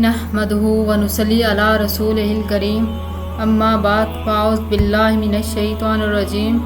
नहमदुहु व नुसल्ली अला रसूलिहिल करीम अम्मा बाद फ़ाउज़ बिल्लाहि मिनश शैतानिर रजीम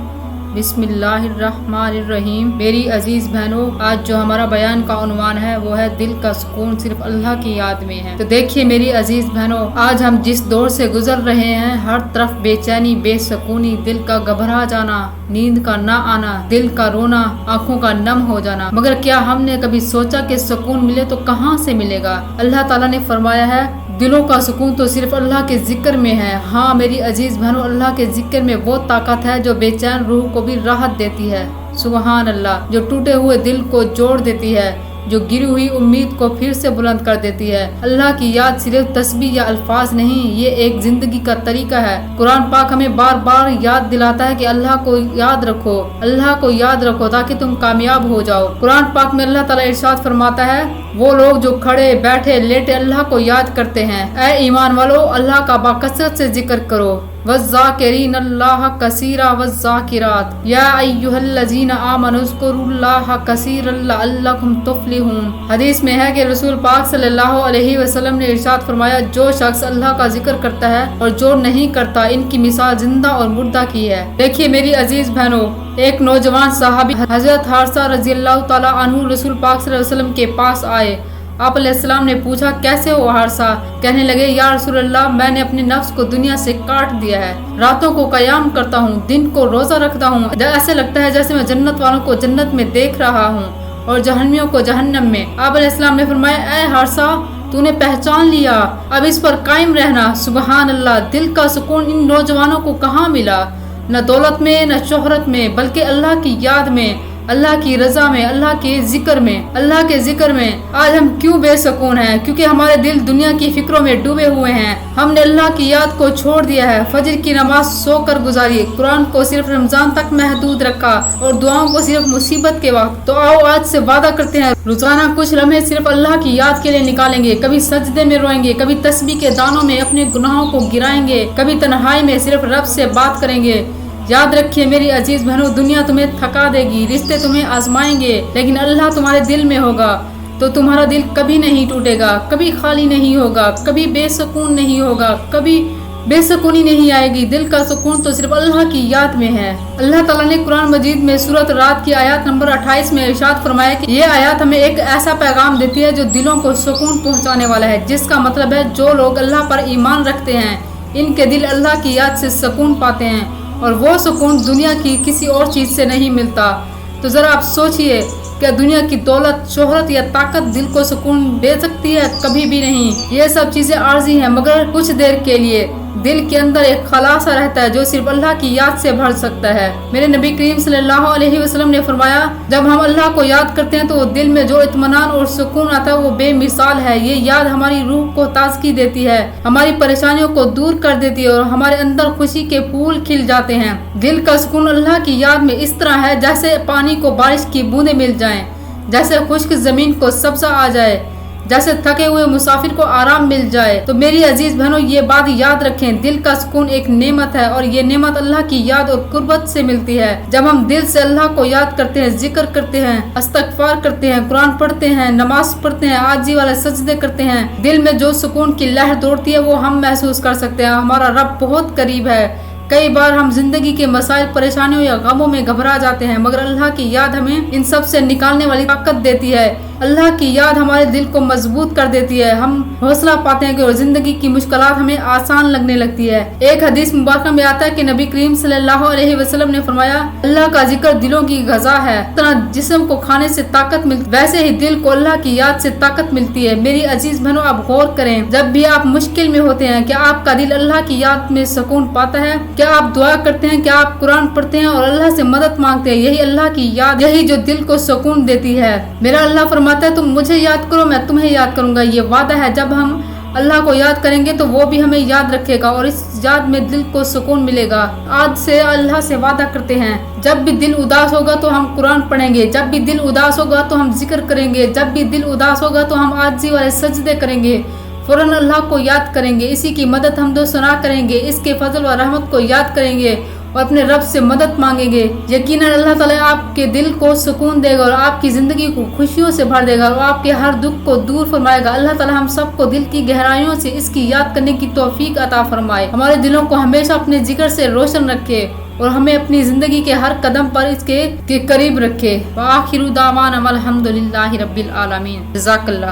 बिस्मिल्लाहिर्रहमानिर्रहीम। मेरी अजीज़ बहनों, आज जो हमारा बयान का उन्वान है वो है दिल का सुकून सिर्फ अल्लाह की याद में है। तो देखिए मेरी अजीज़ बहनों, आज हम जिस दौर से गुजर रहे हैं, हर तरफ बेचैनी, बेसुकूनी, दिल का घबरा जाना, नींद का ना आना, दिल का रोना, आंखों का नम हो जाना। मगर क्या हमने कभी सोचा कि सुकून मिले तो कहाँ से मिलेगा? अल्लाह ताला ने फरमाया है, दिलों का सुकून तो सिर्फ अल्लाह के जिक्र में है। हाँ मेरी अजीज बहनों, अल्लाह के जिक्र में वो ताकत है जो बेचैन रूह को भी राहत देती है। सुबहान अल्लाह, जो टूटे हुए दिल को जोड़ देती है, जो गिरी हुई उम्मीद को फिर से बुलंद कर देती है। अल्लाह की याद सिर्फ तस्बीह या अल्फाज नहीं, ये एक जिंदगी का तरीका है। कुरान पाक हमें बार बार याद दिलाता है कि अल्लाह को याद रखो, अल्लाह को याद रखो ताकि तुम कामयाब हो जाओ। कुरान पाक में अल्लाह ताला इरशाद फरमाता है, वो लोग जो खड़े बैठे लेटे अल्लाह को याद करते हैं, ऐ ईमान वालो अल्लाह का बाकसरत से जिक्र करो। वज़्ज़ाकिरीन अल्लाह कसीरा वज़्ज़ाकिरात या अय्युहल्लज़ीना आमनुज़्कुरुल्लाह कसीरन लअल्लकुम तुफ़्लिहून। हदीस में है कि रसूल पाक सल्लल्लाहु अलैहि वसल्लम ने इरशाद फरमाया, जो शख्स अल्लाह का जिक्र करता है और जो नहीं करता, इनकी मिसाल जिंदा और मुर्दा की है। देखिए मेरी अजीज बहनों, एक नौजवान साहबी हजरत हारसा रज़ियल्लाहु ताला अन्हु रसूल पाक सल्लल्लाहु अलैहि वसल्लम के पास आए। आप अलैहिस्सलाम ने पूछा, कैसे हो हारसा? कहने लगे, या रसूलल्लाह, मैंने अपने नफ्स को दुनिया से काट दिया है। रातों को कयाम करता हूँ, दिन को रोजा रखता हूँ। ऐसे लगता है जैसे मैं जन्नत वालों को जन्नत में देख रहा हूँ और जहन्नमियों को जहन्नम में। आप अलैहिस्सलाम ने फरमाया, ऐ हारसा, तूने पहचान लिया, अब इस पर कायम रहना। सुबहान अल्लाह, दिल का सुकून इन नौजवानों को कहाँ मिला? न दौलत में, न शोहरत में, बल्कि अल्लाह की याद में, अल्लाह की रजा में, अल्लाह के जिक्र में। अल्लाह के जिक्र में आज हम क्यों बेसुकून हैं? क्योंकि हमारे दिल दुनिया की फिक्रों में डूबे हुए हैं। हमने अल्लाह की याद को छोड़ दिया है। फजर की नमाज सोकर गुजारी, कुरान को सिर्फ रमजान तक महदूद रखा और दुआओं को सिर्फ मुसीबत के वक्त। तो आओ आज से वादा करते हैं, रोजाना कुछ लम्हे सिर्फ अल्लाह की याद के लिए निकालेंगे। कभी सजदे में रोएंगे, कभी तस्बीह के दानों में अपने गुनाहों को गिराएंगे, कभी तन्हाई में सिर्फ रब से बात करेंगे। याद रखिए मेरी अजीज बहनों, दुनिया तुम्हें थका देगी, रिश्ते तुम्हें आजमाएंगे, लेकिन अल्लाह तुम्हारे दिल में होगा तो तुम्हारा दिल कभी नहीं टूटेगा, कभी खाली नहीं होगा, कभी बेसुकून नहीं होगा, कभी बेसुकूनी नहीं आएगी। दिल का सुकून तो सिर्फ अल्लाह की याद में है। अल्लाह ताला ने कुरान मजीद में सूरत रात की आयत नंबर 28 में इरशाद फरमाया कि ये आयत हमें एक ऐसा पैगाम देती है जो दिलों को सुकून पहुंचाने वाला है, जिसका मतलब है जो लोग अल्लाह पर ईमान रखते हैं, इनके दिल अल्लाह की याद से सुकून पाते हैं और वो सुकून दुनिया की किसी और चीज से नहीं मिलता। तो जरा आप सोचिए, क्या दुनिया की दौलत, शोहरत या ताकत दिल को सुकून दे सकती है? कभी भी नहीं। ये सब चीजें आर्जी हैं, मगर कुछ देर के लिए। दिल के अंदर एक खलासा रहता है जो सिर्फ अल्लाह की याद से भर सकता है। मेरे नबी करीम सल्लल्लाहु अलैहि वसल्लम ने फरमाया, जब हम अल्लाह को याद करते हैं तो दिल में जो इत्मीनान और सुकून आता है वो बेमिसाल है। ये याद हमारी रूह को ताजगी देती है, हमारी परेशानियों को दूर कर देती है और हमारे अंदर खुशी के फूल खिल जाते हैं। दिल का सुकून अल्लाह की याद में इस तरह है जैसे पानी को बारिश की बूंदें मिल जाएं, जैसे खुश्क जमीन को सब्जा आ जाए, जैसे थके हुए मुसाफिर को आराम मिल जाए। तो मेरी अजीज बहनों, ये बात याद रखें, दिल का सुकून एक नेमत है और ये नेमत अल्लाह की याद और कुर्बत से मिलती है। जब हम दिल से अल्लाह को याद करते हैं, जिक्र करते हैं, इस्तगफार करते हैं, कुरान पढ़ते हैं, नमाज पढ़ते हैं, आजी वाले सजदे करते हैं, दिल में जो सुकून की लहर दौड़ती है वो हम महसूस कर सकते हैं। हमारा रब बहुत करीब है। कई बार हम जिंदगी के मसाइल, परेशानियों या गमों में घबरा जाते हैं, मगर अल्लाह की याद हमें इन सब से निकालने वाली ताकत देती है। अल्लाह की याद हमारे दिल को मजबूत कर देती है। हम हौसला पाते हैं कि और जिंदगी की मुश्किलात हमें आसान लगने लगती है। एक हदीस मुबारक में आता है कि नबी करीम सल्लल्लाहु अलैहि वसल्लम ने फरमाया, अल्लाह का जिक्र दिलों की गज़ा है। तरह जिस्म को खाने से ताकत मिलती, वैसे ही दिल को अल्लाह की याद से ताकत मिलती है। मेरी अजीज बहनों, आप गौर करें, जब भी आप मुश्किल में होते हैं, क्या आपका दिल अल्लाह की याद में सुकून पाता है? क्या आप दुआ करते हैं? क्या आप कुरान पढ़ते हैं और अल्लाह से मदद मांगते हैं? यही अल्लाह की याद, यही जो दिल को सुकून देती है। मेरा अल्लाह फरमाता है, तुम मुझे याद करो, मैं तुम्हें याद करूंगा। ये वादा है, जब हम अल्लाह को याद करेंगे तो वो भी हमें याद रखेगा और इस याद में दिल को सुकून मिलेगा। आज से अल्लाह से वादा करते हैं, जब भी दिल उदास होगा तो हम कुरान पढ़ेंगे, जब भी दिल उदास होगा तो हम जिक्र करेंगे, जब भी दिल उदास होगा तो हम आजी वाले सजदे करेंगे, फौरन अल्लाह को याद करेंगे, इसी की मदद हम दो सुना करेंगे, इसके फजल व रहमत को याद करेंगे اور اپنے رب سے مدد مانگیں گے، یقیناً اللہ تعالیٰ آپ کے دل کو سکون دے گا اور آپ کی زندگی کو خوشیوں سے بھر دے گا اور آپ کے ہر دکھ کو دور فرمائے گا۔ اللہ تعالیٰ ہم سب کو دل کی گہرائیوں سے اس کی یاد کرنے کی توفیق عطا فرمائے، ہمارے دلوں کو ہمیشہ اپنے ذکر سے روشن رکھے اور ہمیں اپنی زندگی کے ہر قدم پر اس کے قریب رکھے۔ وآخر دعوانا الحمد للہ رب العالمین۔ جزاک اللہ۔